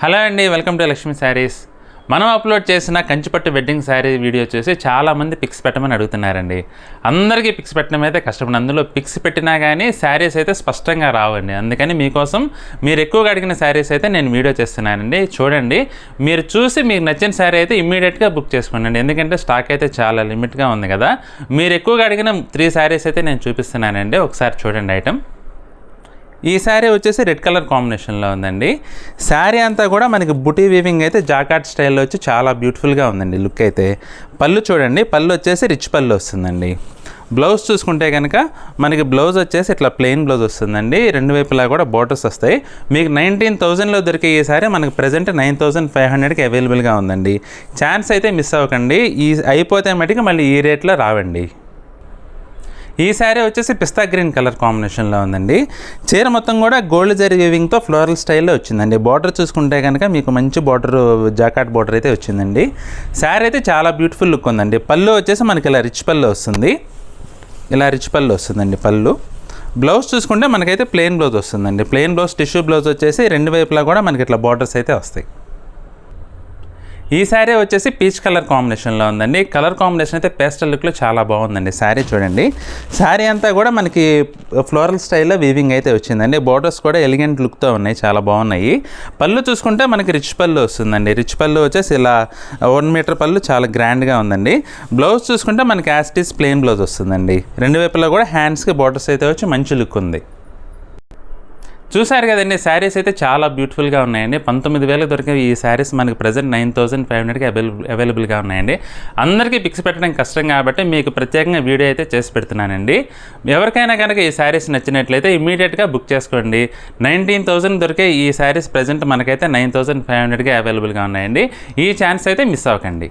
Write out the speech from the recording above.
Hello అండి, welcome to Lakshmi saris. మనం upload చేసిన కంచిపట్టు వెడ్డింగ్ శారీ వీడియో చూసి చాలామంది పిక్స్ పెట్టమని అడుగుతున్నారండి. అందరికీ పిక్స్ పెట్టడం అయితే కష్టపడి, అందులో పిక్స్ పెట్టినా కానీ శారీస్ అయితే స్పష్టంగా రావండి. అందుకని మీకోసం మీరు ఎక్కువగా అడిగిన శారీస్ అయితే నేను వీడియో చేస్తున్నానండి. చూడండి, మీరు చూసి మీకు నచ్చిన శారీ అయితే ఇమ్మీడియట్గా బుక్ చేసుకోండి. ఎందుకంటే స్టాక్ అయితే చాలా లిమిట్గా ఉంది కదా. మీరు ఎక్కువగా అడిగిన 3 శారీస్ అయితే నేను చూపిస్తున్నానండి. ఒకసారి చూడండి ఐటమ్. ఈ శారీ వచ్చేసి రెడ్ కలర్ కాంబినేషన్లో ఉందండి. శారీ అంతా కూడా మనకి బుటీ వీవింగ్ అయితే జాకార్డ్ స్టైల్లో వచ్చి చాలా బ్యూటిఫుల్గా ఉందండి లుక్ అయితే. పళ్ళు చూడండి, పళ్ళు వచ్చేసి రిచ్ పళ్ళు వస్తుందండి. బ్లౌజ్ చూసుకుంటే కనుక మనకి బ్లౌజ్ వచ్చేసి ఇట్లా ప్లెయిన్ బ్లౌజ్ వస్తుందండి. రెండు వైపులా కూడా బోర్డర్స్ వస్తాయి. మీకు 19,000లో దొరికే ఈ సారీ మనకి ప్రజెంట్ 9,500కి అవైలబుల్గా ఉందండి. ఛాన్స్ అయితే మిస్ అవ్వకండి. ఈ అయిపోతే మటుకు మళ్ళీ ఈ రేట్లో రావండి. ఈ శారీ వచ్చేసి పిస్తా గ్రీన్ కలర్ కాంబినేషన్లో ఉందండి. చీర మొత్తం కూడా గోల్డ్ జరీ వీవింగ్తో ఫ్లోరల్ స్టైల్లో వచ్చిందండి. బార్డర్ చూసుకుంటే కనుక మీకు మంచి బార్డర్, జాకాట్ బార్డర్ అయితే వచ్చిందండి. శారీ అయితే చాలా బ్యూటిఫుల్ లుక్ ఉందండి. పళ్ళు వచ్చేసి మనకి ఇలా రిచ్ పళ్ళు వస్తుంది. ఇలా రిచ్ పళ్ళు వస్తుందండి పళ్ళు. బ్లౌజ్ చూసుకుంటే మనకైతే ప్లెయిన్ బ్లౌజ్ వస్తుందండి. ప్లెయిన్ బ్లౌజ్, టిష్యూ బ్లౌజ్ వచ్చేసి రెండు వైపులా కూడా మనకి ఇట్లా బార్డర్స్ అయితే వస్తాయి. ఈ శారీ వచ్చేసి పీచ్ కలర్ కాంబినేషన్లో ఉందండి. కలర్ కాంబినేషన్ అయితే పేస్టల్ లుక్లో చాలా బాగుందండి. శారీ చూడండి, శారీ అంతా కూడా మనకి ఫ్లోరల్ స్టైల్లో వీవింగ్ అయితే వచ్చిందండి. బోర్డర్స్ కూడా ఎలిగెంట్ లుక్తో ఉన్నాయి, చాలా బాగున్నాయి. పళ్ళు చూసుకుంటే మనకి రిచ్ పళ్ళు వస్తుందండి. రిచ్ పళ్ళు వచ్చేసి ఇలా 1 మీటర్ పళ్ళు చాలా గ్రాండ్గా ఉందండి. బ్లౌజ్ చూసుకుంటే మనకి యాస్టీస్ ప్లెయిన్ బ్లౌజ్ వస్తుందండి. రెండు వైపులా కూడా హ్యాండ్స్కి బోర్డర్స్ అయితే వచ్చి మంచి లుక్ ఉంది. చూసారు కదండి, శారీస్ అయితే చాలా బ్యూటిఫుల్గా ఉన్నాయండి. 19,000 దొరికే ఈ శారీస్ మనకి ప్రజెంట్ 9,500కి అవైలబుల్గా ఉన్నాయండి. అందరికీ పిక్స్ పెట్టడం కష్టం కాబట్టి మీకు ప్రత్యేకంగా వీడియో అయితే చేసి పెడుతున్నానండి. ఎవరికైనా కనుక ఈ శారీస్ నచ్చినట్లయితే ఇమీడియట్గా బుక్ చేసుకోండి. 19,000 దొరికే ఈ శారీస్ ప్రజెంట్ మనకైతే 9,500కి అవైలబుల్గా ఉన్నాయండి. ఈ ఛాన్స్ అయితే మిస్ అవ్వకండి.